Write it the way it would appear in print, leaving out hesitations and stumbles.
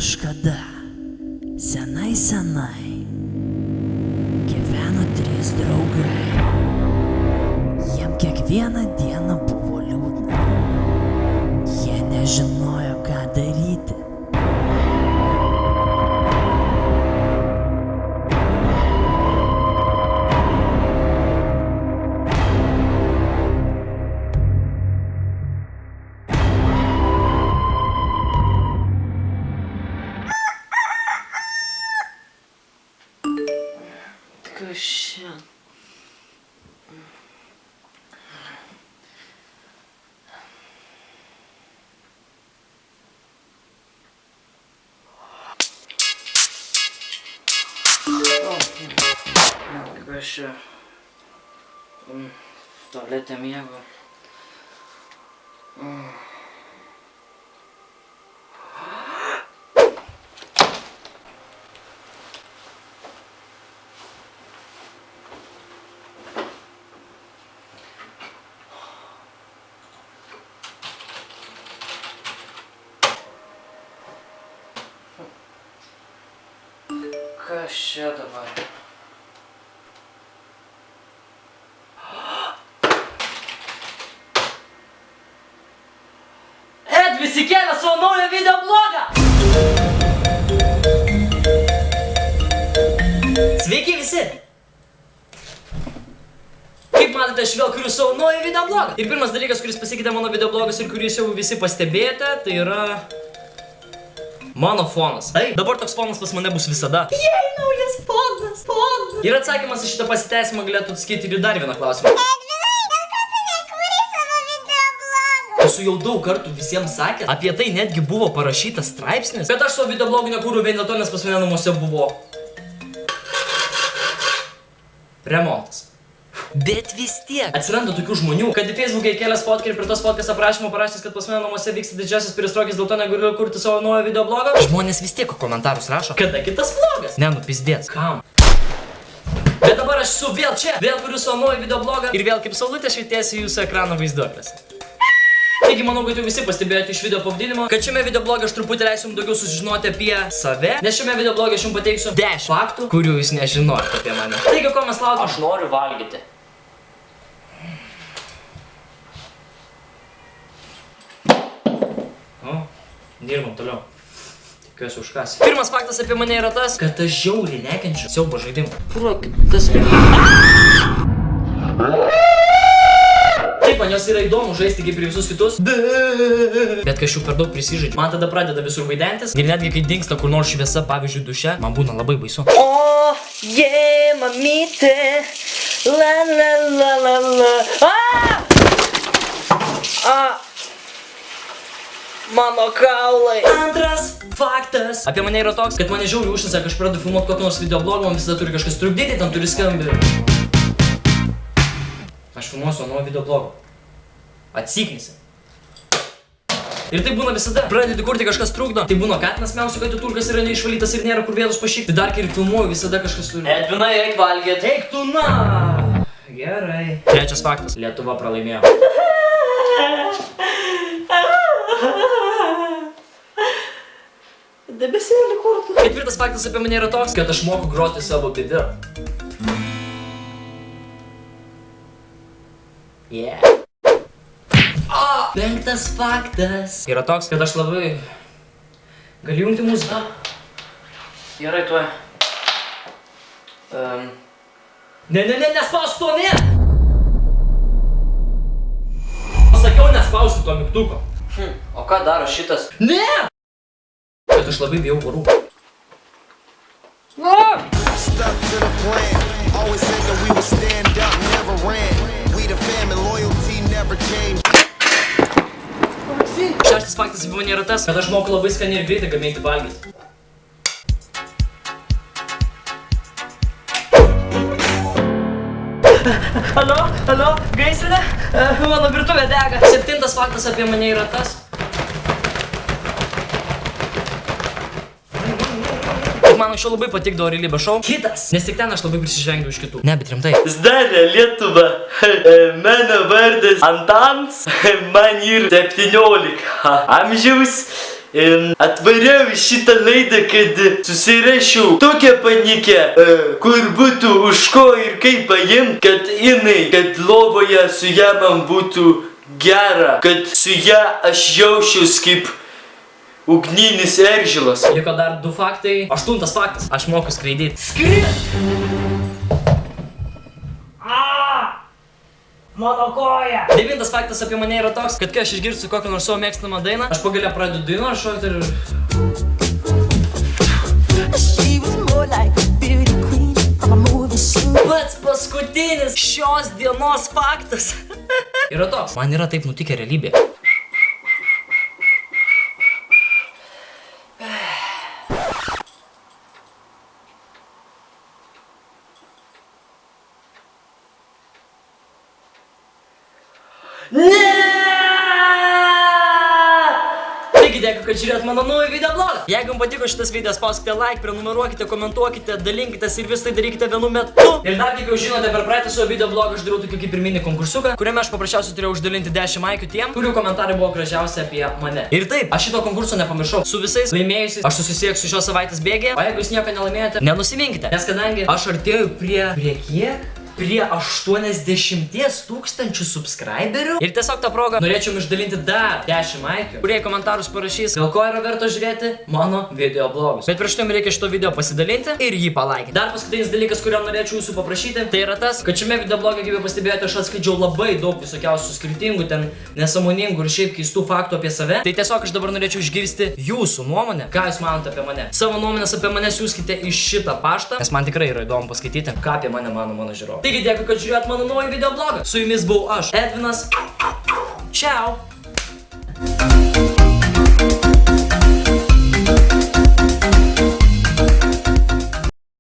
Kažkada, senai, gyveno 3 draugai. Jiem kiekvieną dieną buvo liūdna. Jie nežinojo, ką daryti. Kas čia? Kas čia? Tualete miego. Kas čia dabar? Visi kelia savo naują video blogą! Sveiki visi! Kaip matote, aš vėl kuriu savo naują video blogą. Ir pirmas dalykas, kuris pasikeitė mano video blogas ir kurį jau visi pastebėjote, tai yra mano fonas. Taip, dabar toks fonas pas mane bus visada. Jei, naujas fonas! Ir atsakymas į šitą pasiteisimą galėtų atskirti ir dar vieną klausimą. Esu jau daug kartų visiems sakęs, apie tai netgi buvo parašytas straipsnis, bet aš savo video blogų nekūriau vien dėl to, nes pas mane namuose buvo remontas. Bet vis tiek atsiranda tokių žmonių, kad į Facebook'e įkėlęs fotkę ir prie tos fotkės aprašymo parašęs, kad pas mane namuose vyksta didžiausias perestroikis, dėl to negaliu kurti savo naują video blogą. Žmonės vis tiek komentarus rašo, kada kitas vlogas. Ne, nu pizdės. Kam? Bet dabar aš esu vėl čia, vėl kuriu savo naują video blogą ir vėl kaip saulutė švietiesi jūsų ekrano vaizduoklės. Taigi manau, kad jau visi pastebėjote iš video pavadinimo, kad šiame video blogą aš truputį leisiu jums daugiau sužinoti apie save, nes šiame video blogą aš jums pateiksiu 10 faktų, kurių jūs nežinote apie mane. Taigi, ko mes laukiam? Aš noriu valgyti. O, dirbam toliau. Tikiuosi užkasi. Pirmas faktas apie mane yra tas, kad aš žiauriai nekenčiu siaubo žaidimų. Tas... Taip, man jos yra įdomu žaisti kaip ir visus kitus. Bet kai aš jau per daug prisižaidžiu, man tada pradeda visur vaidentis. Ir netgi kai dingsta kur nors šviesa, pavyzdžiui, duše, man būna labai baisu. O, jei, mamytė, la la la la la. Mano kaulai. Antras faktas apie mane yra toks, kad mane žiauriai užsisa, kai aš pradedu filmuoti kokį nors video blogą, man visada turi kažkas trukdyti, tam turi skambinti. Aš filmuosiu naują video blogą. Atsiknisi. Ir tai būna visada. Pradedi kurti kažkas trukdo. Tai būna katinas miausiu, kad turkas yra neišvalytas ir nėra kur vietos pašykti. Tai dar kai ir filmuoju, visada kažkas turi. Edvinai, eik valgyti. Eik tu na. Gerai. Trečias faktas. Lietuva pralaimėjo. Debesėlį kurtų. Ketvirtas faktas apie mane yra toks, kad aš moku groti savo bibirą. Yeah. Penktas faktas yra toks, kad aš labai galiu jungti muziką. Gerai, tuoj. Nespausk to, ne! Pasakiau, nespausti to mygtuko. O ką daro šitas? Ne! Bet aš labai bijau varų. Šeštas faktas apie mane yra tas, kad aš moku labai skaniai ir greitai gaminti valgyti. Alio, gaisrinė? Mano virtuvė dega. Septintas faktas apie mane yra tas. Man anksčiau labai patikdavo realybės šou. Kitas. Nes tik ten aš labai prisižengdavau iš kitų. Ne, bet rimtai. Zdarė Lietuva. Mano vardas Antans. Man yra 17 amžiaus. Atvariau į šitą laidą, kad susirašiau tokią panikę, kur būtų už ko ir kaip paimt, kad jinai, kad lovoje su ją man būtų gera, kad su ją aš jaučiaus kaip ugninis eržilas. Liko dar 2 faktai. 8 faktas. Aš moku skraidyti. Mano koja! 9 faktas apie mane yra toks, kad kai aš išgirsiu kokią nors savo mėgstamą dainą, aš pagaliau pradedu dainą ir šokti ir... Pats paskutinis šios dienos faktas yra toks. Man yra taip nutikę realybė. Taigi dėkui, kad žiūrėt mano naują videoblogą. Jeigu jums patiko šitas video, spauskite like, prenumeruokite, komentuokite, dalinkitės ir visai darykite vienu metu. Ir dar kaip jau žinote, per praeitą savo videoblogą aš dariau tokį kaip ir mini konkursuką, kuriame aš paprasčiausiai turėjau uždalinti 10 laikų tiem, kurių komentarai buvo gražiausi apie mane. Ir taip, aš šito konkurso nepamiršau. Su visais laimėjusiais aš susisieksiu šios savaitės bėgėje, o jeigu jūs nieko nelaimėjote, nenusiminkite. Nes kadangi aš artėju prie kiek? Prie 80 000 subscriberių. Ir tiesiog tą progą norėčiau išdalinti dar 10 laikų, kurie komentarus parašys, dėl ko yra verta žiūrėti mano videoblogus. Bet prieš tai reikia šito video pasidalinti ir jį palaikinti. Dar paskutinis dalykas, kurio norėčiau jūsų paprašyti, tai yra tas, kad šiame videobloge, kaip jau pastebėjote, aš atskleidžiau labai daug visokiausių skirtingų, ten nesąmoningų ir šiaip keistų faktų apie save. Tai tiesiog aš dabar norėčiau išgirsti jūsų nuomonę, ką jūs manote apie mane. Savo nuomonės apie mane siųskite į šitą paštą, nes man tikrai yra įdomu paskaityti, ką apie mane mano žiūrovai. Taigi dėkui, kad žiūrėjot mano naują videoblogą. Su jumis buvau aš, Edvinas. Ciao.